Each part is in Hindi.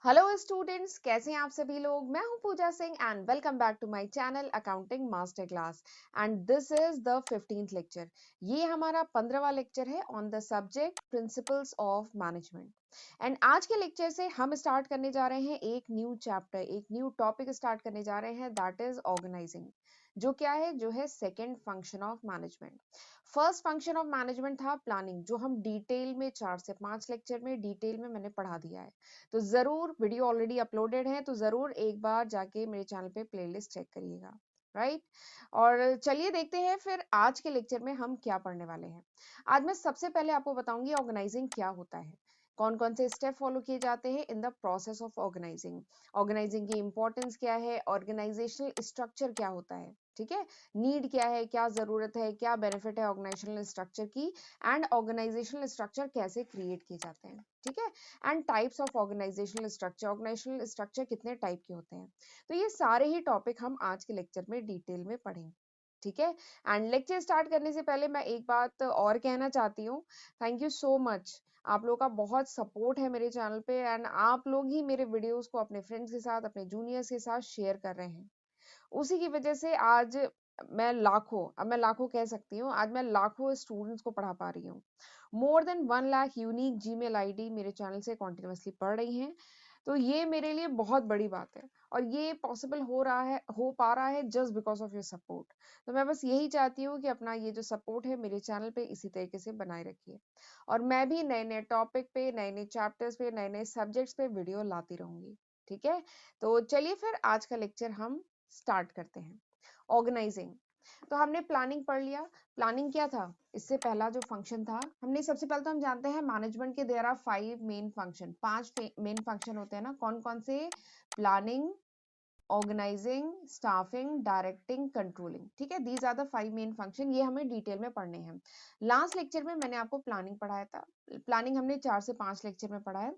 हेलो स्टूडेंट्स, कैसे हैं आप सभी लोग। मैं हूं Pooja Singh and welcome back to my channel accounting master class. And this is the 15th lecture. ये हमारा 15वां लेक्चर है on the subject principles of management. And आज के लेक्चर से हम स्टार्ट करने जा रहे हैं एक न्यू चैप्टर, एक न्यू टॉपिक स्टार्ट करने जा रहे हैं, दैट इज ऑर्गेनाइजिंग। जो क्या है, जो है second function of management. First function of management था प्लानिंग, जो हम डिटेल में 4 से 5 लेक्चर में डिटेल में मैंने पढ़ा दिया है। तो जरूर वीडियो ऑलरेडी अपलोडेड है, तो जरूर एक बार जाके मेरे चैनल पे प्लेलिस्ट चेक करिएगा। राइट। और चलिए देखते हैं फिर आज के लेक्चर में हम क्या पढ़ने वाले हैं। आज मैं सबसे पहले आपको बताऊंगी ऑर्गेनाइजिंग क्या होता है, कौन कौन से स्टेप फॉलो किए जाते हैं in the process of organising, organising की इंपॉर्टेंस क्या है, ऑर्गेनाइजेशनल स्ट्रक्चर क्या होता है, ठीक है, नीड क्या है, क्या जरूरत है, क्या बेनिफिट है ऑर्गेनाइजेशनल स्ट्रक्चर की, एंड ऑर्गेनाइजेशनल स्ट्रक्चर कैसे क्रिएट किए जाते हैं, ठीक है, and types of organisational structure कितने टाइप के होते हैं। तो ये सारे ही टॉपिक हम आज के लेक्चर में डिटेल में पढ़ेंगे, ठीक है। एंड लेक्चर स्टार्ट करने से पहले मैं एक बात और कहना चाहती हूँ। थैंक यू सो मच, आप लोगों का बहुत सपोर्ट है मेरे चैनल पे, एंड आप लोग ही मेरे वीडियोस को अपने फ्रेंड्स के साथ, अपने जूनियर्स के साथ शेयर कर रहे हैं। उसी की वजह से आज मैं लाखों कह सकती हूँ, आज मैं लाखों स्टूडेंट्स को पढ़ा पा रही हूँ। More than 1 lakh unique Gmail ID मेरे चैनल से कॉन्टिन्यूसली पढ़ रही हैं। तो ये मेरे लिए बहुत बड़ी बात है, और ये पॉसिबल हो पा रहा है just because of your support. तो मैं बस यही चाहती हूँ कि अपना ये जो सपोर्ट है मेरे चैनल पे इसी तरीके से बनाए रखिए, और मैं भी नए नए टॉपिक पे, नए नए चैप्टर्स पे, नए नए सब्जेक्ट्स पे वीडियो लाती रहूंगी, ठीक है। तो चलिए फिर आज का लेक्चर हम स्टार्ट करते हैं। ऑर्गेनाइजिंग, तो हमने प्लानिंग पढ़ लिया। प्लानिंग क्या था, इससे पहला जो फंक्शन था, हमने सबसे पहले तो हम जानते हैं मैनेजमेंट के there are 5 main function, 5 main function होते हैं ना, कौन कौन से, planning, organising, staffing, directing, controlling, ठीक है, these are the 5 main function. ये हमें डिटेल में पढ़ने हैं। लास्ट लेक्चर में मैंने आपको प्लानिंग पढ़ाया था। प्लानिंग हमने 4 से 5 लेक्चर में पढ़ा है।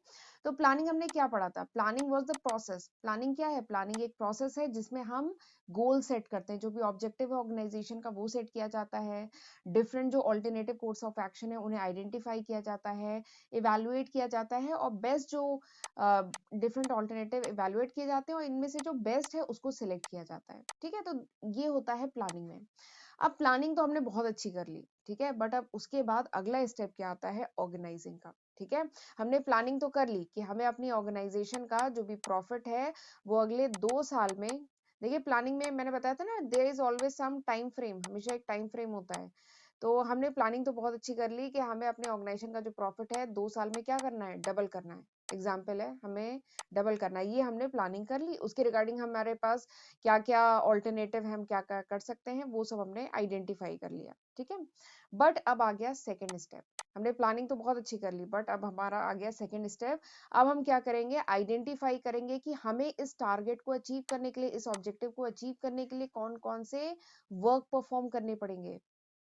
तो प्लानिंग हमने क्या पढ़ा था, planning was the process. Planning क्या है, प्लानिंग एक प्रोसेस है जिसमें हम गोल सेट करते हैं, जो भी ऑब्जेक्टिव है ऑर्गेनाइजेशन का वो सेट किया जाता है। डिफरेंट जो ऑल्टरनेटिव कोर्स ऑफ एक्शन है उन्हें आइडेंटिफाई किया जाता है, इवेलुएट किया जाता है, और बेस्ट जो डिफरेंट ऑल्टरनेटिव इवेलुएट किए जाते हैं और इनमें से जो बेस्ट है उसको सिलेक्ट किया जाता है, ठीक है। तो ये होता है प्लानिंग में। अब प्लानिंग तो हमने बहुत अच्छी कर ली, ठीक है, बट अब उसके बाद अगला स्टेप क्या आता है, ऑर्गेनाइजिंग का, ठीक है। हमने प्लानिंग तो कर ली कि हमें अपनी ऑर्गेनाइजेशन का जो भी प्रॉफिट है वो अगले 2 साल में, देखिए प्लानिंग में मैंने बताया था ना, there is always some time frame, हमेशा एक टाइम फ्रेम होता है। तो हमने प्लानिंग तो बहुत अच्छी कर ली कि हमें अपने ऑर्गेनाइजेशन का जो प्रॉफिट है 2 साल में क्या करना है, डबल करना है। एग्जाम्पल है, हमें डबल करना है, ये हमने प्लानिंग कर ली। उसके रिगार्डिंग हमारे पास क्या क्या ऑल्टरनेटिव है, हम क्या क्या कर सकते हैं, वो सब हमने आइडेंटिफाई कर लिया, ठीक है। बट अब आ गया सेकेंड स्टेप। हमने प्लानिंग तो बहुत अच्छी कर ली, बट अब हमारा आ गया सेकेंड स्टेप। अब हम क्या करेंगे, आइडेंटिफाई करेंगे कि हमें इस टारगेट को अचीव करने के लिए, इस ऑब्जेक्टिव को अचीव करने के लिए कौन कौन से वर्क परफॉर्म करने पड़ेंगे,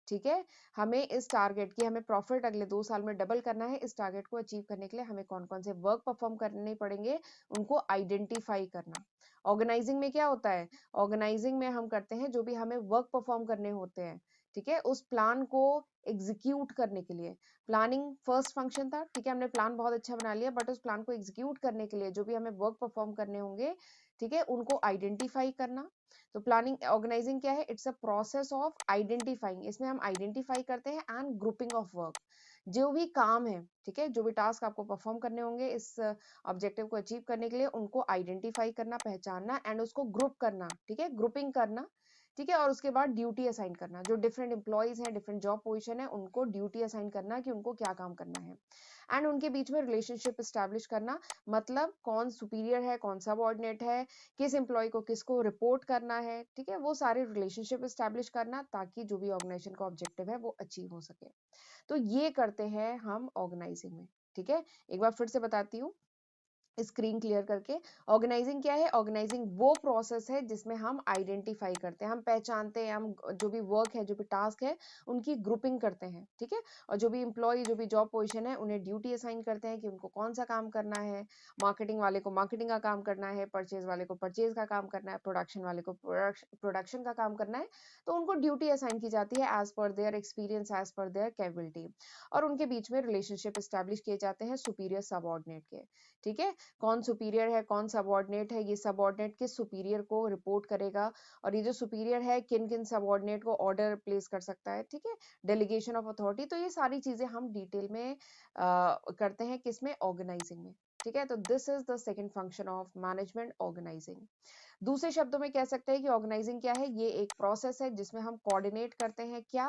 ठीक है। हमें इस टारगेट की, हमें प्रॉफिट अगले 2 साल में डबल करना है, इस टारगेट को अचीव करने के लिए हमें कौन कौन से वर्क परफॉर्म करने पड़ेंगे, उनको आइडेंटिफाई करना। ऑर्गेनाइजिंग में क्या होता है, ऑर्गेनाइजिंग में हम करते हैं जो भी हमें वर्क परफॉर्म करने होते हैं, ठीक है, उस प्लान को एग्जीक्यूट करने के लिए। प्लानिंग फर्स्ट फंक्शन था, ठीक है, हमने प्लान बहुत अच्छा बना लिया, बट उस प्लान को एग्जीक्यूट करने के लिए जो भी हमें वर्क परफॉर्म करने होंगे, ठीक है, उनको आइडेंटिफाई करना। तो प्लानिंग ऑर्गेनाइजिंग क्या है, it's a process of identifying, इसमें हम आइडेंटिफाई करते हैं, एंड ग्रुपिंग ऑफ वर्क, जो भी काम है, ठीक है, जो भी टास्क आपको परफॉर्म करने होंगे इस ऑब्जेक्टिव को अचीव करने के लिए, उनको आइडेंटिफाई करना, पहचानना, एंड उसको ग्रुप करना, ठीक है, ग्रुपिंग करना, ठीक है। और उसके बाद ड्यूटी असाइन करना, जो डिफरेंट एम्प्लॉयज हैं, डिफरेंट जॉब पोजीशन है, उनको ड्यूटी असाइन करना कि उनको क्या काम करना है, एंड उनके बीच में रिलेशनशिप स्टैब्लिश करना, मतलब कौन सुपीरियर है, कौन सबऑर्डिनेट है, किस एम्प्लॉय को किसको रिपोर्ट करना है, ठीक है, वो सारे रिलेशनशिप स्टैब्लिश करना, ताकि जो भी ऑर्गेनाइजेशन का ऑब्जेक्टिव है वो अचीव हो सके। तो ये करते हैं हम ऑर्गेनाइजिंग में, ठीक है। एक बार फिर से बताती हूँ स्क्रीन क्लियर करके। ऑर्गेनाइजिंग क्या है, ऑर्गेनाइजिंग वो प्रोसेस है जिसमें हम आइडेंटिफाई करते हैं, हम पहचानते हैं, हम जो भी वर्क है, जो भी टास्क है, उनकी ग्रुपिंग करते हैं, ठीक है। और जो भी एम्प्लॉय, जो भी जॉब पोजीशन है, उन्हें ड्यूटी असाइन करते हैं कि उनको कौन सा काम करना है। मार्केटिंग वाले को मार्केटिंग का काम करना है, परचेज वाले को परचेज का काम करना है, प्रोडक्शन वाले को प्रोडक्शन का काम करना है। तो उनको ड्यूटी असाइन की जाती है as per their experience, as per their capability, और उनके बीच में रिलेशनशिप स्टैब्लिश किए जाते हैं सुपीरियर सबऑर्डिनेट के, ठीक है, कौन सुपीरियर है, कौन सबऑर्डिनेट है, ये सबऑर्डिनेट किस सुपीरियर को रिपोर्ट करेगा, और ये जो सुपीरियर है किन किन सबऑर्डिनेट को ऑर्डर प्लेस कर सकता है, ठीक है, डेलीगेशन ऑफ अथॉरिटी। तो ये सारी चीजें हम डिटेल में करते हैं किसमें, ऑर्गेनाइजिंग में, ठीक है। तो this is the second function of management, organising. दूसरे शब्दों में कह सकते हैं कि ऑर्गेनाइजिंग क्या है, ये एक प्रोसेस है जिसमें हम कोऑर्डिनेट करते हैं क्या,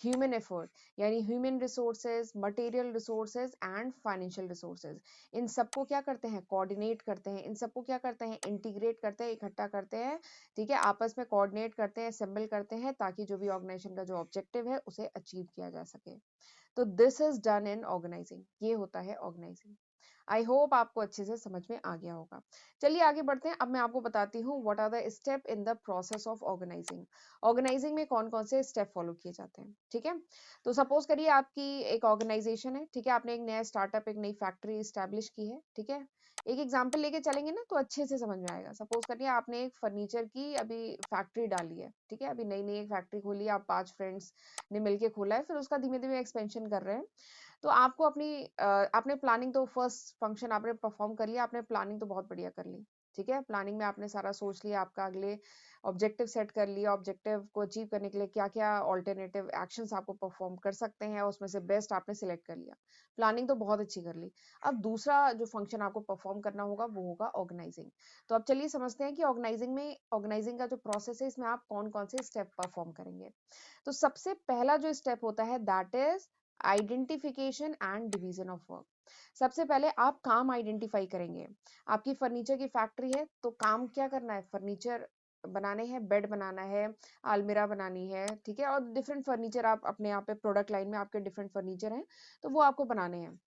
ह्यूमन एफर्ट, यानी human resources, material resources and financial resources, इन सबको क्या करते हैं, कोऑर्डिनेट करते हैं, इन सबको क्या करते हैं, इंटीग्रेट करते हैं, इकट्ठा करते हैं, ठीक है, आपस में कोऑर्डिनेट करते हैं, असेंबल करते हैं, ताकि जो भी ऑर्गेनाइजेशन का जो ऑब्जेक्टिव है उसे अचीव किया जा सके। तो this is done in organising, ये होता है ऑर्गेनाइजिंग। आई होप आपको अच्छे से समझ में आ गया होगा। चलिए आगे बढ़ते हैं। अब मैं आपको बताती हूँ what are the step in the process of organising. Organising में कौन कौन से स्टेप फॉलो किए जाते हैं, ठीक है। तो सपोज करिए आपकी एक ऑर्गेनाइजेशन है, ठीक है, आपने एक नया स्टार्टअप, एक नई फैक्ट्री स्टैब्लिश की है, ठीक है। एक एग्जाम्पल लेके चलेंगे ना तो अच्छे से समझ में आएगा। सपोज करिए आपने एक फर्नीचर की अभी फैक्ट्री डाली है, ठीक है, अभी नई नई एक फैक्ट्री खोली है, आप 5 फ्रेंड्स ने मिलके खोला है, फिर उसका धीमे धीमे एक्सपेंशन कर रहे हैं। तो आपको आपने प्लानिंग तो फर्स्ट फंक्शन आपने परफॉर्म कर लिया, आपने प्लानिंग तो बहुत बढ़िया कर ली, ठीक है। प्लानिंग में आपने सारा सोच लिया, आपका अगले ऑब्जेक्टिव सेट कर लिया, ऑब्जेक्टिव को अचीव करने के लिए क्या क्या ऑल्टरनेटिव एक्शंस आपको परफॉर्म कर सकते हैं, उसमें से बेस्ट आपने सिलेक्ट कर लिया। प्लानिंग तो बहुत अच्छी कर ली। अब दूसरा जो फंक्शन आपको परफॉर्म करना होगा वो होगा ऑर्गेनाइजिंग। तो अब चलिए समझते हैं कि ऑर्गेनाइजिंग का जो प्रोसेस है इसमें आप कौन कौन से स्टेप परफॉर्म करेंगे। तो सबसे पहला जो स्टेप होता है that is identification and division of work. सबसे पहले आप काम आइडेंटिफाई करेंगे। आपकी फर्नीचर की फैक्ट्री है तो काम क्या करना है, फर्नीचर बनाने हैं, बेड बनाना है, अलमीरा बनानी है, ठीक है, और डिफरेंट फर्नीचर आप अपने यहाँ पे प्रोडक्ट लाइन में आपके डिफरेंट फर्नीचर हैं तो वो आपको बनाने हैं।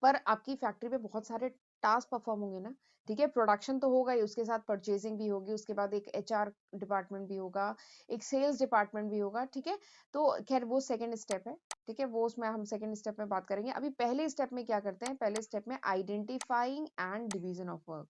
पर आपकी फैक्ट्री पे बहुत सारे टास्क परफॉर्म होंगे ना, ठीक है, प्रोडक्शन तो होगा ही, उसके साथ परचेजिंग भी होगी, उसके बाद एक एचआर डिपार्टमेंट भी होगा, एक सेल्स डिपार्टमेंट भी होगा, ठीक है। तो खैर वो सेकंड स्टेप है, ठीक है, वो उसमें हम सेकंड स्टेप में बात करेंगे। अभी पहले स्टेप में क्या करते हैं, पहले स्टेप में identifying and division of work.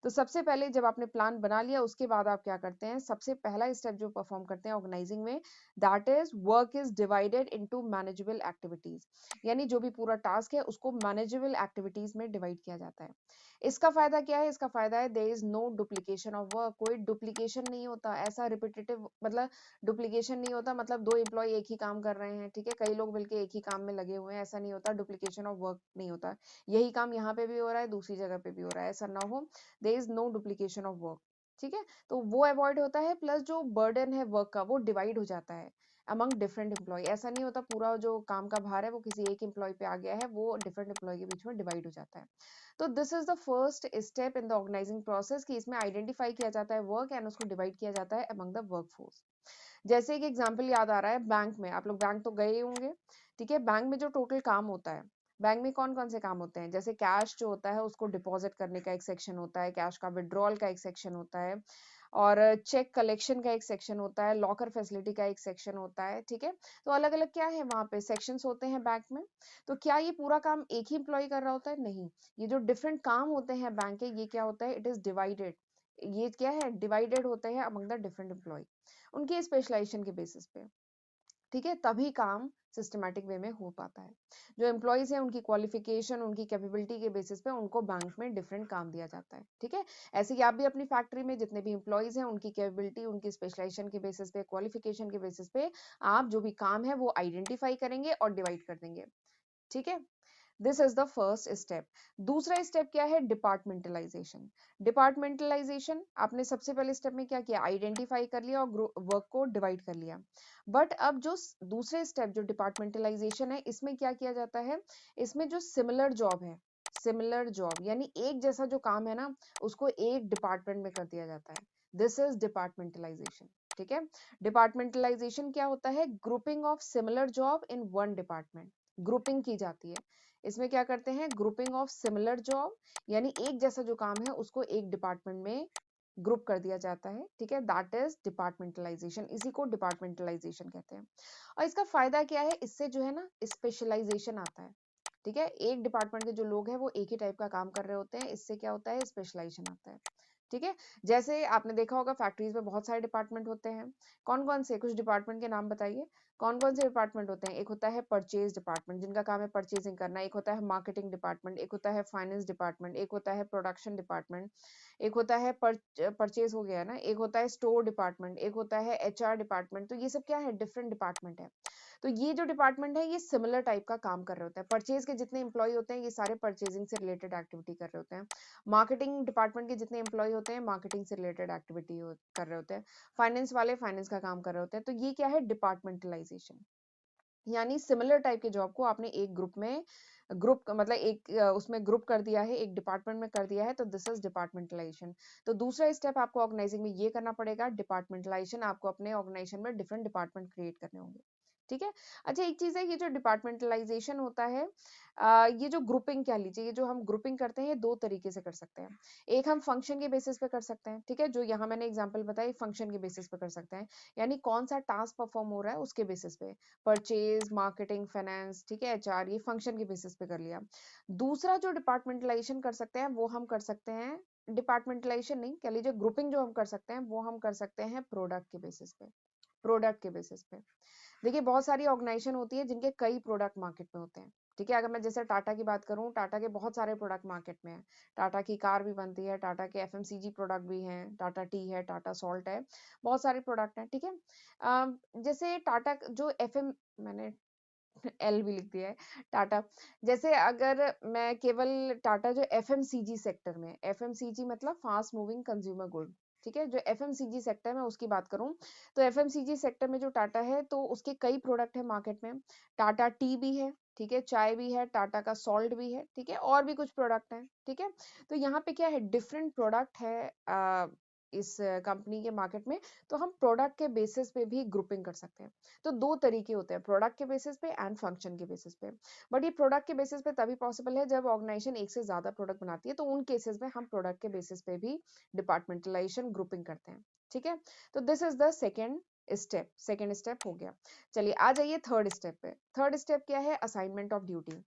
तो सबसे पहले जब आपने प्लान बना लिया उसके बाद आप क्या करते हैं, सबसे पहला स्टेप जो परफॉर्म करते हैं ऑर्गेनाइजिंग में, that is work is divided into manageable activities. यानी जो भी पूरा टास्क है उसको मैनेजेबल एक्टिविटीज में डिवाइड किया जाता है। इसका फायदा क्या है, इसका फायदा है there is no duplication of work, कोई डुप्लीकेशन नहीं होता, ऐसा रिपीटेटिव मतलब डुप्लीकेशन नहीं होता, मतलब 2 एम्प्लॉय एक ही काम कर रहे हैं, ठीक है, कई लोग मिलके एक ही काम में लगे हुए हैं, ऐसा नहीं होता, डुप्लीकेशन ऑफ वर्क नहीं होता। यही काम यहाँ पे भी हो रहा है, दूसरी जगह पे भी हो रहा है, ऐसा ना हो, there is no duplication of work, ठीक है। तो वो अवॉइड होता है, प्लस जो बर्डन है वर्क का वो डिवाइड हो जाता है अमंग डिफरेंट एम्प्लॉय। ऐसा नहीं होता पूरा जो काम का भार है वो किसी एक एम्प्लॉय पे आ गया है, वो डिफरेंट एम्प्लॉय के बीच में डिवाइड हो जाता है। तो this is the first step in the organising process कि इसमें आइडेंटिफाई किया जाता है वर्क एंड उसको डिवाइड किया जाता है अमंग द वर्क फोर्स। जैसे एक एग्जाम्पल याद आ रहा है, बैंक में, आप लोग बैंक तो गए होंगे, ठीक है, बैंक में जो टोटल काम होता है, बैंक में कौन कौन से काम होते हैं, जैसे कैश जो होता है उसको डिपॉजिट करने का एक सेक्शन होता है, कैश का विड्रॉल का एक सेक्शन होता है, और चेक कलेक्शन का एक सेक्शन होता है, लॉकर फैसिलिटी का एक सेक्शन होता है, ठीक है। तो अलग अलग क्या है वहां पे सेक्शंस होते हैं बैंक में। तो क्या ये पूरा काम एक ही एम्प्लॉय कर रहा होता है, नहीं, ये जो डिफरेंट काम होते हैं बैंक के, ये क्या होता है, इट इज डिवाइडेड, ये क्या है, डिवाइडेड होते हैं अमंग द डिफरेंट एम्प्लॉय उनके स्पेशलाइजेशन के बेसिस पे, ठीक है, तभी काम सिस्टमैटिक वे में हो पाता है। जो एम्प्लॉयज हैं उनकी क्वालिफिकेशन, उनकी कैपेबिलिटी के बेसिस पे उनको बैंक में डिफरेंट काम दिया जाता है, ठीक है। ऐसे ही आप भी अपनी फैक्ट्री में जितने भी एम्प्लॉयज हैं उनकी कैपेबिलिटी, उनकी स्पेशलाइजेशन के बेसिस पे, क्वालिफिकेशन के बेसिस पे आप जो भी काम है वो आइडेंटिफाई करेंगे और डिवाइड कर देंगे, ठीक है। This is the first step. दूसरा स्टेप क्या है, डिपार्टमेंटलाइजेशन। डिपार्टमेंटलाइजेशन आपने सबसे पहले स्टेप में क्या किया, आइडेंटिफाई कर लिया और वर्क को डिवाइड कर लिया। बट अब जो दूसरे स्टेप जो डिपार्टमेंटलाइजेशन है इसमें क्या किया जाता है, इसमें जो सिमिलर जॉब है, सिमिलर जॉब यानी एक जैसा जो काम है ना उसको एक डिपार्टमेंट में कर दिया जाता है। दिस इज डिपार्टमेंटलाइजेशन, ठीक है। डिपार्टमेंटलाइजेशन क्या होता है, grouping of similar job in one department, grouping की जाती है। इसमें क्या करते हैं, ग्रुपिंग ऑफ सिमिलर जॉब, यानी एक जैसा जो काम है उसको एक डिपार्टमेंट में ग्रुप कर दिया जाता है, ठीक है, दैट इज डिपार्टमेंटलाइजेशन, इसी को डिपार्टमेंटलाइजेशन कहते हैं। और इसका फायदा क्या है, इससे जो है ना स्पेशलाइजेशन आता है, ठीक है, एक डिपार्टमेंट के जो लोग हैं वो एक ही टाइप का काम कर रहे होते हैं, इससे क्या होता है, स्पेशलाइजेशन आता है, ठीक है। जैसे आपने देखा होगा फैक्ट्रीज में बहुत सारे डिपार्टमेंट होते हैं। कौन कौन से, कुछ डिपार्टमेंट के नाम बताइए। कौन कौन से डिपार्टमेंट होते हैं? एक होता है परचेज डिपार्टमेंट, जिनका काम है परचेजिंग करना। एक होता है मार्केटिंग डिपार्टमेंट, एक होता है फाइनेंस डिपार्टमेंट, एक होता है प्रोडक्शन डिपार्टमेंट, एक होता है परचेज हो गया ना, एक होता है स्टोर डिपार्टमेंट, एक होता है एचआर डिपार्टमेंट। तो ये सब क्या है, डिफरेंट डिपार्टमेंट है। तो ये जो डिपार्टमेंट है ये सिमिलर टाइप का काम कर रहे होते हैं। परचेज के जितने एम्प्लॉय होते हैं ये सारे परचेजिंग से रिलेटेड एक्टिविटी कर रहे होते हैं। मार्केटिंग डिपार्टमेंट के जितने एम्प्लॉय होते हैं मार्केटिंग से रिलेटेड एक्टिविटी कर रहे होते हैं। फाइनेंस वाले फाइनेंस का काम कर रहे होते हैं। तो ये क्या है, डिपार्टमेंटलाइजेशन। यानी सिमिलर टाइप के जॉब को आपने एक ग्रुप में, ग्रुप मतलब एक उसमें ग्रुप कर दिया है, एक डिपार्टमेंट में कर दिया है, तो दिस इज डिपार्टमेंटलाइजेशन। तो दूसरा स्टेप आपको ऑर्गेनाइजिंग में ये करना पड़ेगा, डिपार्टमेंटलाइजेशन। आपको अपने ऑर्गेनाइजेशन में डिफरेंट डिपार्टमेंट क्रिएट करने होंगे। ठीक है। अच्छा, एक चीज है, ये जो डिपार्टमेंटलाइजेशन होता है, ये जो ग्रुपिंग कह लीजिए, ये जो हम ग्रुपिंग करते हैं, ये दो तरीके से कर सकते हैं। एक हम फंक्शन के बेसिस पे कर सकते हैं, ठीक है, जो यहाँ मैंने एग्जांपल बताई, फंक्शन के बेसिस पे कर सकते हैं, यानी कौन सा टास्क परफॉर्म हो रहा है उसके बेसिस पे। परचेज, मार्केटिंग, फाइनेंस, ठीक है, एचआर, ये फंक्शन के बेसिस पे कर लिया। दूसरा जो डिपार्टमेंटलाइजेशन कर सकते हैं वो हम कर सकते हैं, डिपार्टमेंटलाइजेशन नहीं कह लीजिए, ग्रुपिंग जो हम कर सकते हैं वो हम कर सकते हैं प्रोडक्ट के बेसिस पे। प्रोडक्ट के बेसिस पे देखिए, बहुत सारी ऑर्गेनाइजेशन होती है जिनके कई प्रोडक्ट मार्केट में होते हैं। ठीक है, अगर मैं जैसे टाटा की बात करूं, टाटा के बहुत सारे प्रोडक्ट मार्केट में है। टाटा की कार भी बनती है, टाटा के एफएमसीजी प्रोडक्ट भी हैं, टाटा टी है, टाटा सॉल्ट है, बहुत सारे प्रोडक्ट हैं। ठीक है। जैसे टाटा जो एफएम, मैंने एल भी लिख दिया है, टाटा। जैसे अगर मैं केवल टाटा जो एफएमसीजी सेक्टर में, एफएमसीजी मतलब फास्ट मूविंग कंज्यूमर गुड, ठीक है, जो एफएमसीजी सेक्टर में उसकी बात करूं, तो एफएमसीजी सेक्टर में जो टाटा है तो उसके कई प्रोडक्ट है मार्केट में। टाटा टी भी है, ठीक है, चाय भी है, टाटा का सॉल्ट भी है, ठीक है, और भी कुछ प्रोडक्ट हैं। ठीक है। तो यहाँ पे क्या है, डिफरेंट प्रोडक्ट है इस कंपनी के मार्केट में। तो हम प्रोडक्ट के बेसिस पे भी ग्रुपिंग कर सकते हैं। तो दो तरीके होते हैं, प्रोडक्ट के बेसिस पे एंड फंक्शन के बेसिस पे। बट ये प्रोडक्ट के बेसिस पे तभी पॉसिबल है जब ऑर्गेनाइजेशन एक से ज्यादा प्रोडक्ट बनाती है, तो उन केसेस में हम प्रोडक्ट के बेसिस पे भी डिपार्टमेंटलाइजेशन ग्रुपिंग करते हैं। ठीक है। तो this is the second step हो गया। चलिए आ जाइए थर्ड स्टेप पे। थर्ड स्टेप क्या है, असाइनमेंट ऑफ ड्यूटी।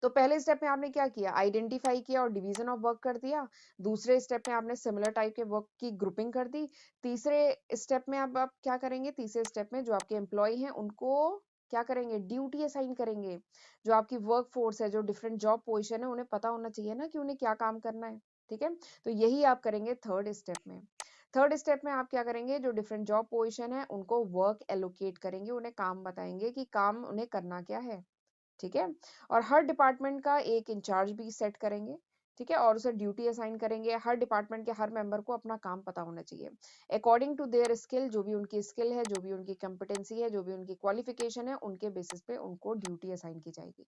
तो पहले स्टेप में आपने क्या किया, आइडेंटिफाई किया और डिवीजन ऑफ वर्क कर दिया। दूसरे स्टेप में आपने सिमिलर टाइप के वर्क की ग्रुपिंग कर दी। तीसरे स्टेप में अब आप क्या करेंगे, तीसरे स्टेप में जो आपके एम्प्लॉय हैं उनको क्या करेंगे, ड्यूटी असाइन करेंगे। जो आपकी वर्क फोर्स है, जो डिफरेंट जॉब पोजिशन है, उन्हें पता होना चाहिए ना कि उन्हें क्या काम करना है। ठीक है। तो यही आप करेंगे थर्ड स्टेप में। थर्ड स्टेप में आप क्या करेंगे, जो डिफरेंट जॉब पोजिशन है उनको वर्क एलोकेट करेंगे, उन्हें काम बताएंगे कि काम उन्हें करना क्या है। ठीक है। और हर डिपार्टमेंट का एक इंचार्ज भी सेट करेंगे। ठीक है। और उसे ड्यूटी असाइन करेंगे। हर डिपार्टमेंट के हर मेंबर को अपना काम पता होना चाहिए, अकॉर्डिंग टू देयर स्किल। जो भी उनकी स्किल है, जो भी उनकी कंपिटेंसी है, जो भी उनकी क्वालिफिकेशन है, उनके बेसिस पे उनको ड्यूटी असाइन की जाएगी।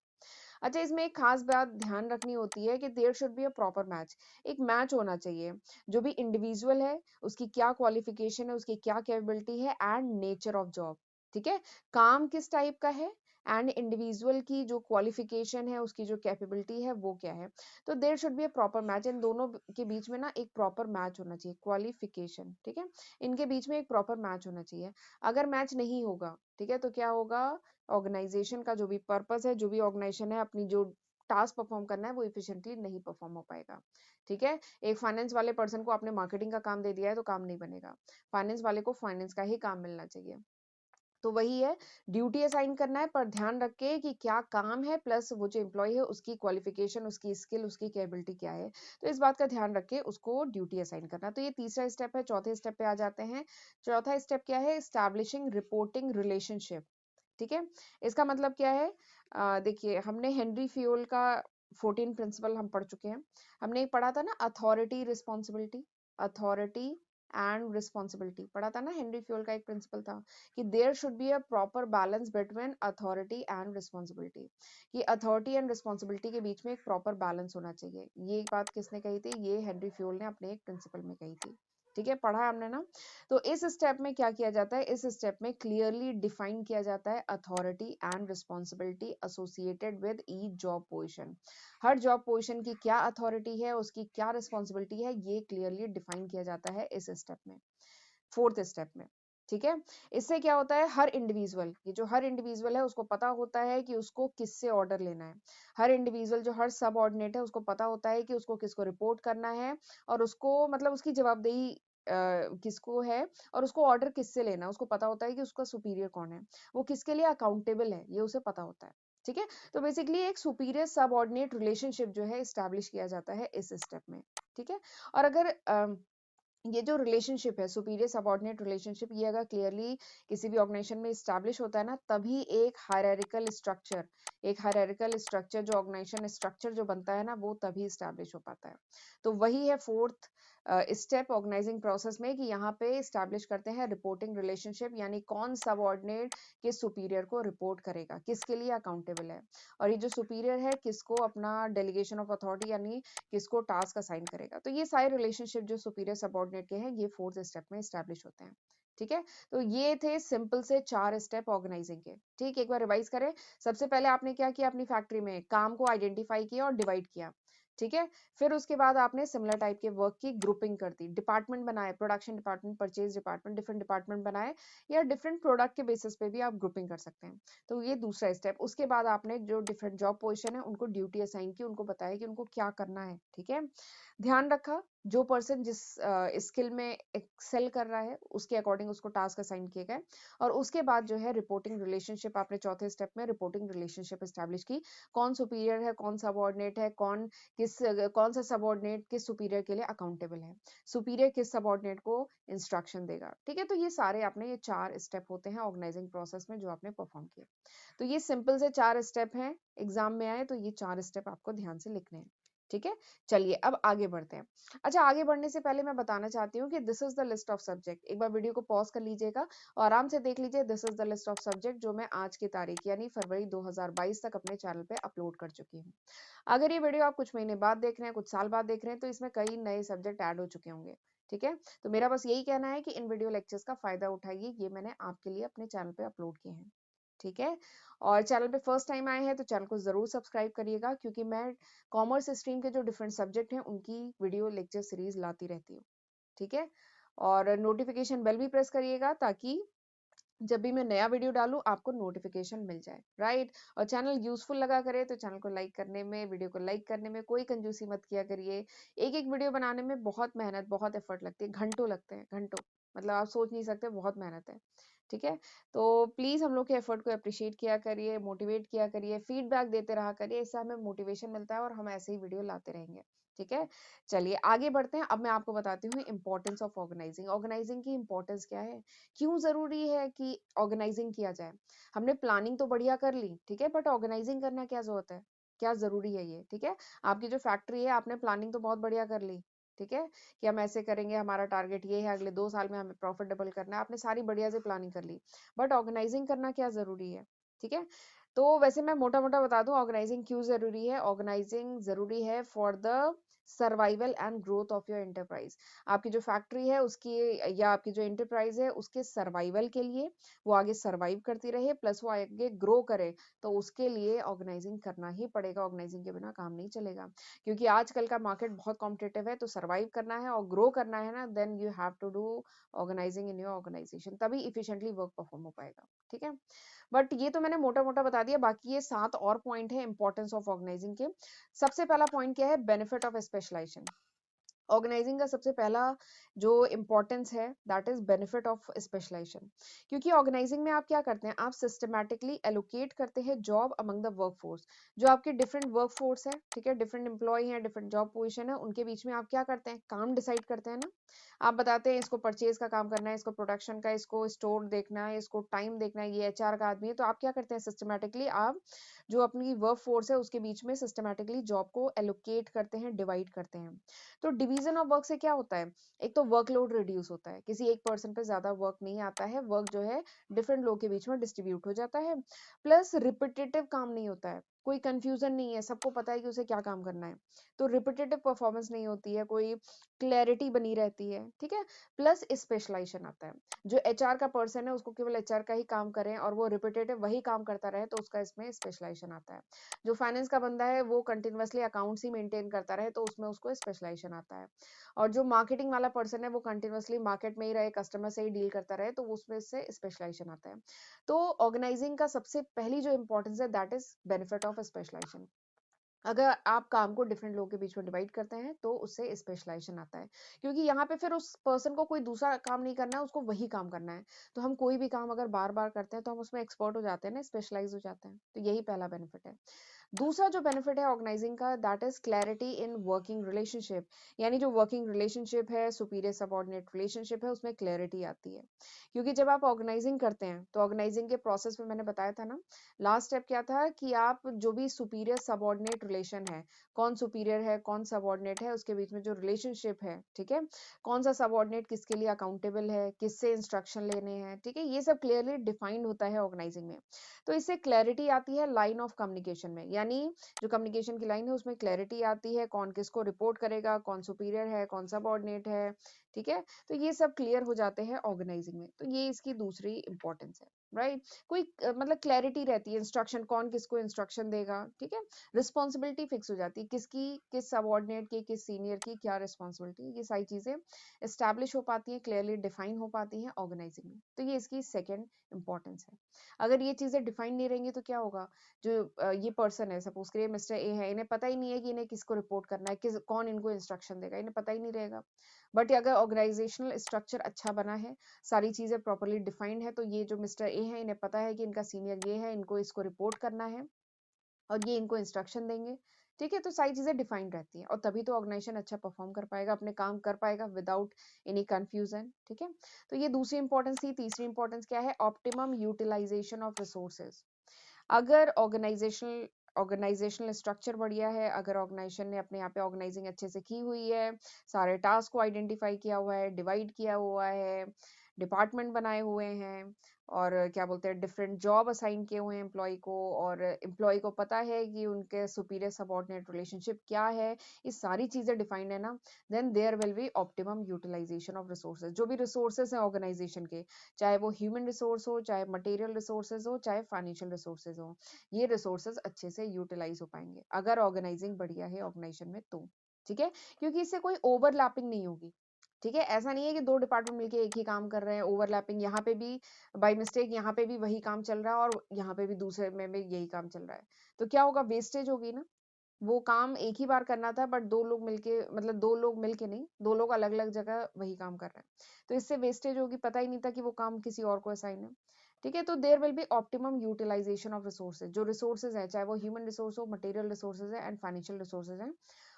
अच्छा, इसमें एक खास बात ध्यान रखनी होती है कि there should be a proper match. एक मैच होना चाहिए। जो भी इंडिविजुअल है उसकी क्या क्वालिफिकेशन है, उसकी क्या कैपेबिलिटी है एंड नेचर ऑफ जॉब। ठीक है। काम किस टाइप का है एंड इंडिविजुअल की जो क्वालिफिकेशन है, उसकी जो कैपेबिलिटी है वो क्या है। तो there should be a proper match. इन दोनों के बीच में ना एक प्रॉपर मैच होना चाहिए, क्वालिफिकेशन, ठीक है, इनके बीच में एक प्रॉपर मैच होना चाहिए। अगर मैच नहीं होगा, ठीक है, तो क्या होगा, ऑर्गेनाइजेशन का जो भी पर्पस है, जो भी ऑर्गेनाइजेशन है अपनी जो टास्क परफॉर्म करना है वो इफिशिएंटली नहीं परफॉर्म हो पाएगा। ठीक है। एक फाइनेंस वाले पर्सन को आपने मार्केटिंग का काम दे दिया है तो काम नहीं बनेगा। फाइनेंस वाले को फाइनेंस का ही काम मिलना चाहिए। तो वही है, ड्यूटी असाइन करना है, पर ध्यान रखे कि क्या काम है प्लस वो जो एम्प्लॉय है उसकी क्वालिफिकेशन, उसकी स्किल, उसकी कैपेबिलिटी क्या है। तो इस बात का ध्यान रख के उसको ड्यूटी असाइन करना। तो ये तीसरा स्टेप है। चौथे स्टेप पे आ जाते हैं। चौथा स्टेप क्या है, स्टैब्लिशिंग रिपोर्टिंग रिलेशनशिप। ठीक है। इसका मतलब क्या है, देखिए हमने हेनरी फ्यूल का 14 प्रिंसिपल हम पढ़ चुके हैं। हमने एक पढ़ा था ना, authority responsibility, authority and responsibility पढ़ा था ना। हेनरी फ्यूल का एक प्रिंसिपल था कि there should be a proper balance between authority and responsibility, कि अथॉरिटी एंड रिस्पॉन्सिबिलिटी के बीच में एक प्रॉपर बैलेंस होना चाहिए। ये बात किसने कही थी, ये हेनरी फ्यूल ने अपने एक प्रिंसिपल में कही थी। ठीक है, पढ़ा है हमने ना। तो इस स्टेप में क्या किया जाता है, इस स्टेप में क्लियरली डिफाइन किया जाता है authority and responsibility associated with each job position. Her job position की क्या अथॉरिटी है, उसकी क्या रिस्पॉन्सिबिलिटी है, ये क्लियरली डिफाइन किया जाता है इस स्टेप में, फोर्थ स्टेप में। ठीक है। इससे क्या होता है, हर इंडिविजुअल, ये जो हर इंडिविजुअल है उसको पता होता है कि उसको किससे ऑर्डर लेना है। हर इंडिविजुअल जो हर सबऑर्डिनेट है उसको पता होता है कि उसको किसको रिपोर्ट करना है और उसको मतलब उसकी जवाबदेही किसको है और उसको ऑर्डर किससे लेना है। उसको पता होता है कि उसका सुपीरियर कौन है, वो किसके लिए अकाउंटेबल है, ये उसे पता होता है। ठीक है। तो बेसिकली एक सुपीरियर सबऑर्डिनेट रिलेशनशिप जो है एस्टैब्लिश किया जाता है इस स्टेप में। ठीक है। और अगर ये जो रिलेशनशिप है सुपीरियर सबऑर्डिनेट रिलेशनशिप, ये अगर क्लियरली किसी भी ऑर्गेनाइजेशन में स्टैब्लिश होता है ना, तभी एक हायरार्किकल स्ट्रक्चर जो ऑर्गेनाइजेशन स्ट्रक्चर जो बनता है ना, वो तभी स्टैब्लिश हो पाता है। तो वही है फोर्थ स्टेप ऑर्गेनाइजिंग प्रोसेस में, कि यहाँ पे स्टैब्लिश करते हैं रिपोर्टिंग रिलेशनशिप, यानी कौन सबऑर्डिनेट किस सुपीरियर को रिपोर्ट करेगा, किसके लिए अकाउंटेबल है, और ये जो सुपीरियर है किसको अपना डेलीगेशन ऑफ अथॉरिटी यानी किसको टास्क असाइन करेगा। तो ये सारे रिलेशनशिप जो सुपीरियर सबऑर्डिनेट के हैं, ये फोर्थ स्टेप में स्टैब्लिश होते हैं। ठीक है। तो ये थे सिंपल से 4 स्टेप ऑर्गेनाइजिंग के। ठीक, एक बार रिवाइज करें। सबसे पहले आपने क्या किया, अपनी फैक्ट्री में काम को आइडेंटिफाई किया और डिवाइड किया। ठीक है। फिर उसके बाद आपने सिमिलर टाइप के वर्क की ग्रुपिंग कर दी, डिपार्टमेंट बनाए, production department, purchase department, different department बनाए, या डिफरेंट प्रोडक्ट के बेसिस पे भी आप ग्रुपिंग कर सकते हैं। तो ये दूसरा स्टेप। उसके बाद आपने जो डिफरेंट जॉब पोजीशन है उनको ड्यूटी असाइन की, उनको बताया कि उनको क्या करना है। ठीक है। ध्यान रखा जो पर्सन जिस स्किल में एक्सेल कर रहा है उसके अकॉर्डिंग उसको टास्क असाइन किए गए। और उसके बाद जो है रिपोर्टिंग रिलेशनशिप, आपने चौथे स्टेप में रिपोर्टिंग रिलेशनशिप एस्टैब्लिश की, कौन सुपीरियर है, कौन सबऑर्डिनेट है, कौन सा सबऑर्डिनेट किस सुपीरियर के लिए अकाउंटेबल है, सुपीरियर किस सबऑर्डिनेट को इंस्ट्रक्शन देगा। ठीक है। तो ये सारे आपने ये 4 स्टेप होते हैं ऑर्गेनाइजिंग प्रोसेस में जो आपने परफॉर्म किए। तो ये सिंपल से 4 स्टेप हैं, एग्जाम में आए तो ये 4 स्टेप आपको ध्यान से लिखने हैं। ठीक है। चलिए अब आगे बढ़ते हैं। अच्छा, आगे बढ़ने से पहले मैं बताना चाहती हूँ कि this is the list of subject. एक बार वीडियो को पॉज कर लीजिएगा और आराम से देख लीजिए। This is the list of subject जो मैं आज की तारीख यानी फरवरी 2022 तक अपने चैनल पे अपलोड कर चुकी हूँ। अगर ये वीडियो आप कुछ महीने बाद देख रहे हैं, कुछ साल बाद देख रहे हैं, तो इसमें कई नए सब्जेक्ट ऐड हो चुके होंगे। ठीक है। तो मेरा बस यही कहना है कि इन वीडियो लेक्चर्स का फायदा उठाइए, ये मैंने आपके लिए अपने चैनल पे अपलोड किए हैं। ठीक है। और चैनल पे फर्स्ट टाइम आए हैं तो चैनल को जरूर सब्सक्राइब करिएगा, क्योंकि मैं कॉमर्स स्ट्रीम के जो डिफरेंट सब्जेक्ट हैं उनकी वीडियो लेक्चर सीरीज लाती रहती हूँ। ठीक है। और नोटिफिकेशन बेल भी प्रेस करिएगा ताकि जब भी मैं नया वीडियो डालूं आपको नोटिफिकेशन मिल जाए, राइट। और चैनल यूजफुल लगा करे तो चैनल को लाइक करने में, वीडियो को लाइक करने में कोई कंजूसी मत किया करिए। एक एक वीडियो बनाने में बहुत मेहनत, बहुत एफर्ट लगती है, घंटों लगते हैं, घंटों, मतलब आप सोच नहीं सकते, बहुत मेहनत है। ठीक है। तो प्लीज हम लोग के एफर्ट को अप्रिशिएट किया करिए, मोटिवेट किया करिए, फीडबैक देते रहा करिए, इससे हमें मोटिवेशन मिलता है और हम ऐसे ही वीडियो लाते रहेंगे। ठीक है। चलिए आगे बढ़ते हैं। अब मैं आपको बताती हूँ इंपॉर्टेंस ऑफ ऑर्गेनाइजिंग। ऑर्गेनाइजिंग की इंपॉर्टेंस क्या है, क्यों जरूरी है कि ऑर्गेनाइजिंग किया जाए। हमने प्लानिंग तो बढ़िया कर ली, ठीक है, बट ऑर्गेनाइजिंग करना क्या जरूरत है, क्या जरूरी है ये। ठीक है। आपकी जो फैक्ट्री है आपने प्लानिंग तो बहुत बढ़िया कर ली, ठीक है, कि हम ऐसे करेंगे, हमारा टारगेट ये है, अगले 2 साल में हमें प्रॉफिट डबल करना है, आपने सारी बढ़िया से प्लानिंग कर ली, बट ऑर्गेनाइजिंग करना क्या जरूरी है। ठीक है। तो वैसे मैं मोटा मोटा बता दूं ऑर्गेनाइजिंग क्यों जरूरी है। ऑर्गेनाइजिंग जरूरी है for the survival and growth of your enterprise. आपकी जो फैक्ट्री है उसकी या आपकी जो एंटरप्राइज है उसके सर्वाइवल के लिए, वो आगे सर्वाइव करती रहे प्लस वो आगे ग्रो करे, तो उसके लिए ऑर्गेनाइजिंग करना ही पड़ेगा। ऑर्गेनाइजिंग के बिना काम नहीं चलेगा, क्योंकि आजकल का मार्केट बहुत कॉम्पिटेटिव है। तो सर्वाइव करना है और ग्रो करना है ना, then you have to do organising in your organisation, तभी इफिशिएंटली वर्क परफॉर्म हो पाएगा। ठीक है। बट ये तो मैंने मोटा मोटा बता दिया, बाकी ये 7 और पॉइंट है इंपॉर्टेंस ऑफ ऑर्गेनाइजिंग के। सबसे पहला पॉइंट क्या है, बेनिफिट ऑफ स्पेशलाइजेशन। ऑर्गेनाइजिंग का सबसे पहला जो इम्पोर्टेंस है that is benefit of specialisation. क्योंकि ऑर्गेनाइजिंग में आप क्या करते हैं, आप सिस्टमैटिकली एलोकेट करते हैं जॉब अमंग द वर्कफोर्स। जो आपके डिफरेंट वर्कफोर्स है, ठीक है, डिफरेंट एम्प्लॉय हैं, डिफरेंट जॉब पोजीशन है, उनके बीच में आप क्या करते हैं, काम डिसाइड करते हैं ना। आप बताते हैं इसको परचेज का काम करना है, इसको प्रोडक्शन का, इसको स्टोर देखना है, इसको टाइम देखना है, ये एचआर का आदमी है, तो आप क्या करते हैं, सिस्टमैटिकली आप जो अपनी वर्क फोर्स है उसके बीच में सिस्टमैटिकली जॉब को एलोकेट करते हैं, डिवाइड करते हैं। तो डिवीजन ऑफ वर्क से क्या होता है, एक तो वर्कलोड रिड्यूस होता है, किसी एक पर्सन पे ज्यादा वर्क नहीं आता है, वर्क जो है डिफरेंट लोग के बीच में डिस्ट्रीब्यूट हो जाता है, प्लस रिपीटेटिव काम नहीं होता है। कोई कंफ्यूजन नहीं है, सबको पता है कि उसे क्या काम करना है, तो रिपीटेटिव परफॉर्मेंस नहीं होती है, कोई क्लैरिटी बनी रहती है, ठीक है। प्लस स्पेशलाइजेशन आता है, जो एचआर का पर्सन है उसको केवल एचआर का ही काम करें और वो रिपीटेटिव वही काम करता रहे, तो उसका इसमें स्पेशलाइजेशन आता है। जो फाइनेंस का बंदा है वो कंटिन्यूअसली अकाउंट्स ही मेंटेन करता रहे, तो उसमें उसको स्पेशलाइजेशन आता है। और जो मार्केटिंग वाला पर्सन है वो कंटिन्यूअसली मार्केट में ही रहे, कस्टमर से ही डील करता रहे, तो उसमें से स्पेशलाइजेशन आता है। तो ऑर्गेनाइजिंग का सबसे पहली जो इंपॉर्टेंस है that is benefit of specialisation. अगर आप काम को डिफरेंट लोगों के बीच में डिवाइड करते हैं तो उससे स्पेशलाइजेशन आता है, क्योंकि यहाँ पे फिर उस पर्सन को कोई दूसरा काम नहीं करना है, उसको वही काम करना है। तो हम कोई भी काम अगर बार बार करते हैं तो हम उसमें एक्सपर्ट हो जाते हैं ना, स्पेशलाइज हो जाते हैं, तो यही पहला बेनिफिट है। दूसरा जो बेनिफिट है ऑर्गेनाइजिंग का that is clarity in working relationship, यानी जो वर्किंग रिलेशनशिप है, सुपीरियर सबऑर्डिनेट रिलेशनशिप है, उसमें क्लैरिटी आती है। क्योंकि जब आप ऑर्गेनाइजिंग करते हैं तो ऑर्गेनाइजिंग के प्रोसेस में मैंने बताया था ना, लास्ट स्टेप क्या था कि आप जो भी सुपीरियर सबऑर्डिनेट रिलेशन है, कौन सुपीरियर है कौन सबऑर्डिनेट है, उसके बीच में जो रिलेशनशिप है, ठीक है, कौन सा सबऑर्डिनेट किसके लिए अकाउंटेबल है, किससे इंस्ट्रक्शन लेने हैं, ठीक है, ये सब क्लियरली डिफाइंड होता है ऑर्गेनाइजिंग में। तो इससे क्लैरिटी आती है लाइन ऑफ कम्युनिकेशन में, यानी जो कम्युनिकेशन की लाइन है उसमें क्लैरिटी आती है, कौन किसको रिपोर्ट करेगा, कौन सुपीरियर है कौन सबऑर्डिनेट है, ठीक है। तो ये सब क्लियर हो जाते हैं ऑर्गेनाइजिंग में, तो ये इसकी दूसरी इंपॉर्टेंस है, राइट। कोई मतलब क्लैरिटी रहती है, इंस्ट्रक्शन कौन किसको इंस्ट्रक्शन देगा, ठीक है, रिस्पॉन्सिबिलिटी फिक्स हो जाती है, किसकी किस सबऑर्डिनेट की किस सीनियर की क्या रिस्पॉन्सिबिलिटी, ये सारी चीजें एस्टैब्लिश हो पाती हैं, क्लियरली डिफाइन हो पाती हैं ऑर्गेनाइजिंग में, तो ये इसकी सेकेंड इंपॉर्टेंस है। अगर ये चीजें डिफाइन नहीं रहेंगी तो क्या होगा, जो ये पर्सन है, सपोज करिए मिस्टर ए है, इन्हें पता ही नहीं है कि इन्हें किसको रिपोर्ट करना है, किस कौन इनको इंस्ट्रक्शन देगा, इन्हें पता ही नहीं रहेगा। बट अगर ऑर्गेनाइजेशनल स्ट्रक्चर अच्छा बना है, सारी चीजें प्रॉपरली डिफाइंड है, तो ये जो मिस्टर ए है इन्हें पता है कि इनका सीनियर ये है, इनको इसको रिपोर्ट करना है और ये इनको इंस्ट्रक्शन देंगे, ठीक है, तो सारी चीजें डिफाइंड रहती हैं और तभी तो ऑर्गेनाइजेशन अच्छा परफॉर्म कर पाएगा, अपने काम कर पाएगा विदाउट एनी कंफ्यूजन, ठीक है। तो ये दूसरी इंपॉर्टेंस थी। तीसरी इंपॉर्टेंस क्या है, ऑप्टिमम यूटिलाइजेशन ऑफ रिसोर्सेज। अगर ऑर्गेनाइजेशनल स्ट्रक्चर बढ़िया है, अगर ऑर्गेनाइजेशन ने अपने यहाँ पे ऑर्गेनाइजिंग अच्छे से की हुई है, सारे टास्क को आइडेंटिफाई किया हुआ है, डिवाइड किया हुआ है, डिपार्टमेंट बनाए हुए हैं, और क्या बोलते हैं डिफरेंट जॉब असाइन किए हुए हैं एम्प्लॉय को, और एम्प्लॉय को पता है कि उनके सुपीरियर सबऑर्डिनेट रिलेशनशिप क्या है, ये सारी चीजें डिफाइंड है ना, then there will be optimum utilisation of resources. जो भी रिसोर्सेज हैं ऑर्गेनाइजेशन के, चाहे वो ह्यूमन रिसोर्स हो, चाहे मटेरियल रिसोर्सेज हो, चाहे फाइनेंशियल रिसोर्सेज हो, ये रिसोर्सेज अच्छे से यूटिलाइज हो पाएंगे अगर ऑर्गेनाइजिंग बढ़िया है ऑर्गेनाइजेशन में, तो ठीक है, क्योंकि इससे कोई ओवरलैपिंग नहीं होगी, ठीक है। ऐसा नहीं है कि दो डिपार्टमेंट मिलके एक ही काम कर रहे हैं, ओवरलैपिंग, यहाँ पे भी बाय मिस्टेक यहाँ पे भी वही काम चल रहा है और यहाँ पे भी दूसरे में भी यही काम चल रहा है, तो क्या होगा, वेस्टेज होगी ना। वो काम एक ही बार करना था बट दो लोग मिलके, मतलब दो लोग मिलके नहीं, दो लोग अलग अलग जगह वही काम कर रहे हैं, तो इससे वेस्टेज होगी, पता ही नहीं था कि वो काम किसी और को असाइन है, ठीक है। तो there will be optimum utilisation of resources, जो रिसोर्सेज है चाहे वो ह्यूमन रिसोर्स हो, मटेरियल रिसोर्सेज है एंड फाइनेंशियल रिसोर्सेज है,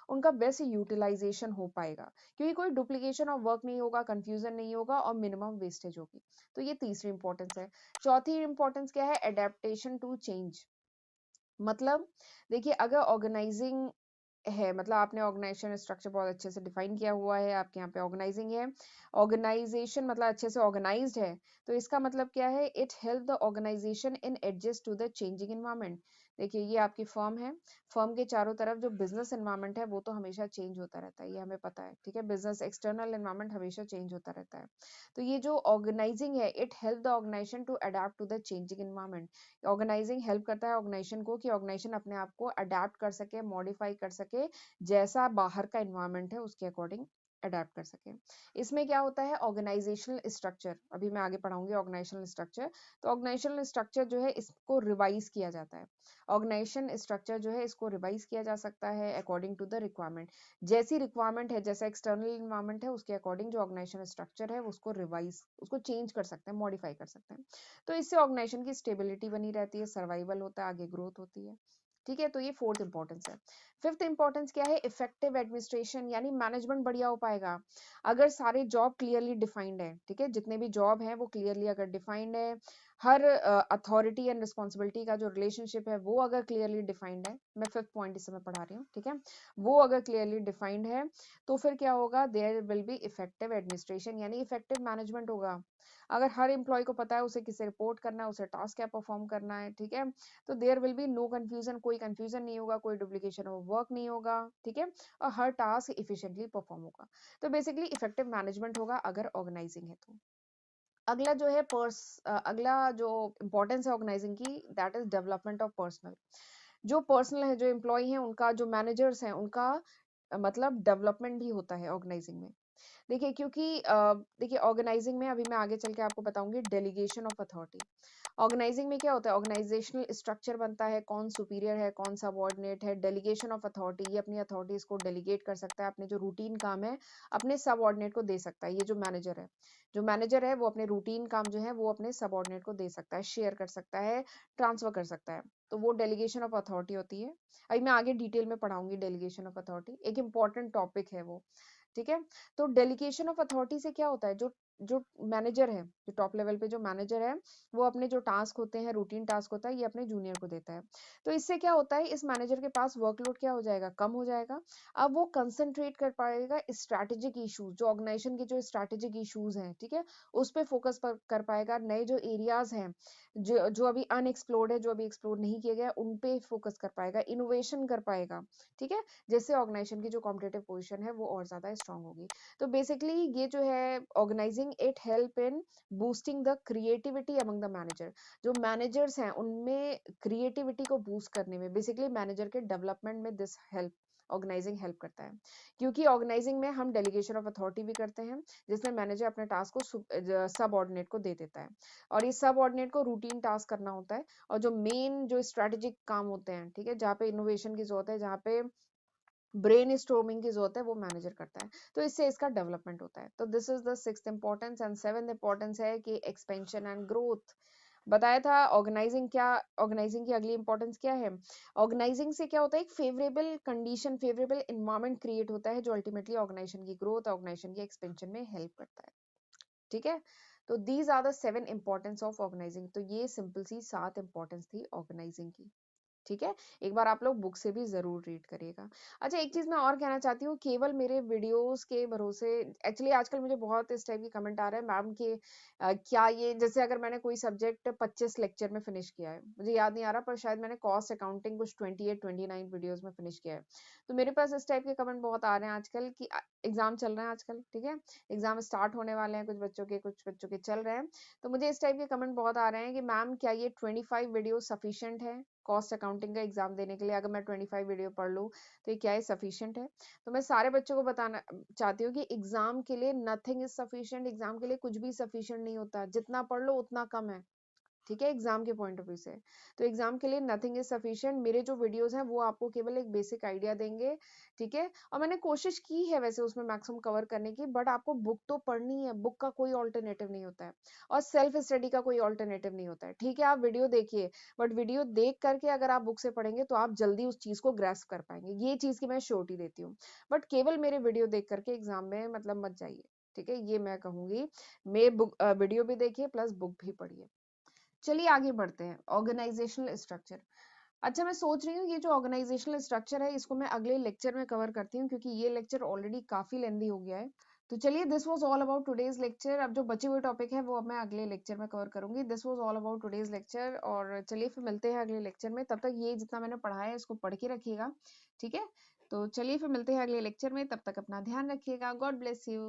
उनका बेस्ट यूटिलाइजेशन हो पाएगा, क्योंकि कोई डुप्लीकेशन ऑफ वर्क नहीं होगा, कंफ्यूजन नहीं होगा और मिनिमम वेस्टेज होगी। तो ये तीसरी इंपॉर्टेंस है। चौथी इंपॉर्टेंस क्या है, एडेप्टेशन टू चेंज। मतलब देखिए, अगर ऑर्गेनाइजिंग है, मतलब आपने ऑर्गेनाइजेशन स्ट्रक्चर बहुत अच्छे से डिफाइन किया हुआ है, आपके यहाँ पे ऑर्गेनाइजिंग है, ऑर्गेनाइजेशन मतलब अच्छे से ऑर्गेनाइज्ड है, तो इसका मतलब क्या है, it help the organisation in adjust to the changing environment. देखिए ये आपकी फर्म है, फर्म के चारों तरफ जो बिजनेस एनवायरनमेंट है वो तो हमेशा चेंज होता रहता है, ये हमें पता है, ठीक है, बिजनेस एक्सटर्नल एनवायरनमेंट हमेशा चेंज होता रहता है। तो ये जो ऑर्गेनाइजिंग है, it help the organisation to adapt to the changing environment. Organising help करता है ऑर्गेनाइजेशन को कि ऑर्गेनाइजेशन अपने आप को अडेप्ट कर सके, मॉडिफाई कर सके, जैसा बाहर का इन्वायरमेंट है उसके अकॉर्डिंग अडेप्ट कर सके। इसमें क्या होता है, ऑर्गेनाइजेशनल स्ट्रक्चर, अभी मैं आगे पढ़ाऊंगी ऑर्गेनाइजेशनल स्ट्रक्चर। तो ऑर्गेनाइजेशनल स्ट्रक्चर जो है इसको रिवाइज किया जाता है, ऑर्गेनाइजेशन स्ट्रक्चर जो है इसको रिवाइज किया जा सकता है अकॉर्डिंग टू द रिक्वायरमेंट। जैसी रिक्वायरमेंट है, जैसा एक्सटर्नल इन्वायरमेंट है उसके अकॉर्डिंग जो ऑर्गेनाइजेशन स्ट्रक्चर है उसको रिवाइज, उसको चेंज कर सकते हैं, मॉडिफाई कर सकते हैं। तो इससे ऑर्गेनाइजेशन की स्टेबिलिटी बनी रहती है, सर्वाइवल होता है, आगे ग्रोथ होती है, ठीक है। तो ये फोर्थ इंपॉर्टेंस है। फिफ्थ इंपॉर्टेंस क्या है, इफेक्टिव एडमिनिस्ट्रेशन, यानी मैनेजमेंट बढ़िया हो पाएगा अगर सारे जॉब क्लियरली डिफाइंड है, ठीक है, जितने भी जॉब है वो क्लियरली अगर डिफाइंड है, हर अथॉरिटी एंड रिस्पॉन्सिबिलिटी का जो रिलेशनशिप है वो अगर क्लियरली डिफाइंड है, मैं फिफ्थ पॉइंट इस समय पढ़ा रही हूँ, ठीक है, वो अगर क्लियरली डिफाइंड है, तो फिर क्या होगा, there will be effective administration, यानी इफेक्टिव मैनेजमेंट होगा। अगर हर एम्प्लॉय को पता है उसे किसे रिपोर्ट करना है, उसे टास्क क्या परफॉर्म करना है, ठीक है, तो there will be no confusion, कोई कंफ्यूजन नहीं होगा, कोई डुप्लीकेशन ऑफ वर्क नहीं होगा, ठीक है, और हर टास्क इफिशिएंटली परफॉर्म होगा। तो बेसिकली इफेक्टिव मैनेजमेंट होगा अगर ऑर्गेनाइजिंग है तो। अगला जो है अगला जो इम्पोर्टेंस है ऑर्गेनाइजिंग की, that is development of personal. जो पर्सनल है, जो एम्प्लॉय है उनका, जो मैनेजर्स हैं उनका मतलब डेवलपमेंट भी होता है ऑर्गेनाइजिंग में। देखिए क्योंकि देखिए ऑर्गेनाइजिंग में अभी मैं आगे चल के आपको बताऊंगी डेलीगेशन ऑफ अथॉरिटी। ऑर्गेनाइजिंग में क्या होता है, ऑर्गेनाइजेशनल स्ट्रक्चर बनता है, कौन सुपीरियर है कौन सबऑर्डिनेट है, डेलीगेशन ऑफ अथॉरिटी, ये अपनी अथॉरिटीज को डेलीगेट कर सकता है, अपने जो रूटीन काम है अपने सबऑर्डिनेट को दे सकता है। ये जो मैनेजर है वो अपने रूटीन काम जो है वो अपने सबऑर्डिनेट को दे सकता है, शेयर कर सकता है, ट्रांसफर कर सकता है, तो वो डेलीगेशन ऑफ अथॉरिटी होती है। अभी मैं आगे डिटेल में पढ़ाऊंगी डेलीगेशन ऑफ अथॉरिटी, एक इंपॉर्टेंट टॉपिक है वो, ठीक है। तो डेलीगेशन ऑफ अथॉरिटी से क्या होता है, जो जो मैनेजर है, जो टॉप लेवल पे जो मैनेजर है, वो अपने जो टास्क होते हैं, रूटीन टास्क होता है, ये अपने जूनियर को देता है। तो इससे क्या होता है, इस मैनेजर के पास वर्कलोड क्या हो जाएगा, कम हो जाएगा। अब वो कंसंट्रेट कर पाएगा स्ट्रैटेजिक इश्यूज, जो ऑर्गेनाइजेशन के जो स्ट्रैटेजिक इश्यूज हैं, ठीक है, उस पर फोकस कर पाएगा। नए जो एरियाज हैं, जो अभी अनएक्सप्लोर्ड है, जो अभी एक्सप्लोर नहीं किए गए, उन पे फोकस कर पाएगा, इनोवेशन कर पाएगा, ठीक है, जिससे ऑर्गेनाइजेशन की जो कॉम्पिटिटिव पोजीशन है वो और ज्यादा स्ट्रांग होगी। तो बेसिकली ये जो है organising, it help in boosting the creativity among the manager. जो मैनेजर्स हैं उनमें क्रिएटिविटी को बूस्ट करने में, बेसिकली मैनेजर के डेवलपमेंट में दिस हेल्प, ऑर्गेनाइजिंग हेल्प करता है। क्योंकि ऑर्गेनाइजिंग में हम डेलीगेशन ऑफ अथॉरिटी भी करते हैं, जिसमें मैनेजर अपने टास्क को सब ऑर्डिनेट को दे देता है, और इस सब ऑर्डिनेट को रूटीन टास्क करना होता है, और जो मेन जो स्ट्रेटेजिक काम होते हैं, ठीक है, जहाँ पे इनोवेशन की जरूरत है, जहाँ पे ब्रेन स्टॉर्मिंग की जरूरत है, वो मैनेजर करता है। तो इससे इसका डेवलपमेंट होता है। तो this is the sixth importance. And seventh importance है कि एक्सपेंशन एंड ग्रोथ। बताया था ऑर्गेनाइजिंग क्या, ऑर्गेनाइजिंग की अगली इंपॉर्टेंस क्या है। ऑर्गेनाइजिंग से क्या होता है, एक favourable condition, favourable environment create होता है, जो अल्टीमेटली ऑर्गेनाइजेशन की ग्रोथ, ऑर्गेनाइजेशन की एक्सपेंशन में हेल्प करता है, ठीक है। तो these are the 7 importance of organising. तो ये सिंपल सी 7 इंपॉर्टेंस थी ऑर्गेनाइजिंग की, ठीक है। एक बार आप लोग बुक से भी जरूर रीड करिएगा। अच्छा, एक चीज मैं और कहना चाहती हूँ, केवल मेरे वीडियोस के भरोसे, एक्चुअली आजकल मुझे बहुत इस टाइप की कमेंट आ रहा है, मैम के क्या ये, जैसे अगर मैंने कोई सब्जेक्ट 25 लेक्चर में फिनिश किया है, मुझे याद नहीं आ रहा, पर शायद मैंने कॉस्ट अकाउंटिंग कुछ 28-29 वीडियोस में फिनिश किया है। तो मेरे पास इस टाइप के कमेंट बहुत आ रहे हैं आजकल कि एग्जाम चल रहे हैं आजकल, ठीक है, एग्जाम स्टार्ट होने वाले हैं, कुछ बच्चों के चल रहे हैं। तो मुझे इस टाइप के कमेंट बहुत आ रहे हैं कि मैम क्या ये 25 वीडियो सफिशिएंट है कॉस्ट अकाउंटिंग का एग्जाम देने के लिए, अगर मैं 25 वीडियो पढ़ लूँ तो ये क्या है, सफिशिएंट है। तो मैं सारे बच्चों को बताना चाहती हूँ कि एग्जाम के लिए नथिंग इज सफिशिएंट, एग्जाम के लिए कुछ भी सफिशिएंट नहीं होता, जितना पढ़ लो उतना कम है, ठीक है, एग्जाम के पॉइंट ऑफ व्यू से। तो एग्जाम के लिए नथिंग इज सफिशिएंट। मेरे जो वीडियोस हैं वो आपको केवल एक बेसिक आइडिया देंगे, ठीक है, और मैंने कोशिश की है वैसे उसमें मैक्सिमम कवर करने की, बट आपको बुक तो पढ़नी है, बुक का कोई ऑल्टरनेटिव नहीं होता है, और सेल्फ स्टडी का कोई ऑल्टरनेटिव नहीं होता है, ठीक है। आप वीडियो देखिए, बट वीडियो देख करके अगर आप बुक से पढ़ेंगे तो आप जल्दी उस चीज को ग्रैस्प कर पाएंगे, ये चीज की मैं श्योरिटी देती हूँ। बट केवल मेरे वीडियो देख करके एग्जाम में मतलब मत जाइए, ठीक है, ये मैं कहूंगी। मैं बुक वीडियो भी देखिए प्लस बुक भी पढ़िए। चलिए आगे बढ़ते हैं, ऑर्गेनाइजेशनल स्ट्रक्चर। अच्छा, मैं सोच रही हूँ ये जो ऑर्गेनाइजेशनल स्ट्रक्चर है इसको मैं अगले लेक्चर में कवर करती हूँ, क्योंकि ये लेक्चर ऑलरेडी काफी लेंदी हो गया है। तो चलिए, this was all about today's lecture. अब जो बचे हुए टॉपिक है वो अब मैं अगले लेक्चर में कवर करूंगी। This was all about today's lecture, और चलिए फिर मिलते हैं अगले लेक्चर में। तब तक ये जितना मैंने पढ़ाया है इसको पढ़ के रखिएगा, ठीक है। तो चलिए फिर मिलते हैं अगले लेक्चर में, तब तक अपना ध्यान रखिएगा। God bless you.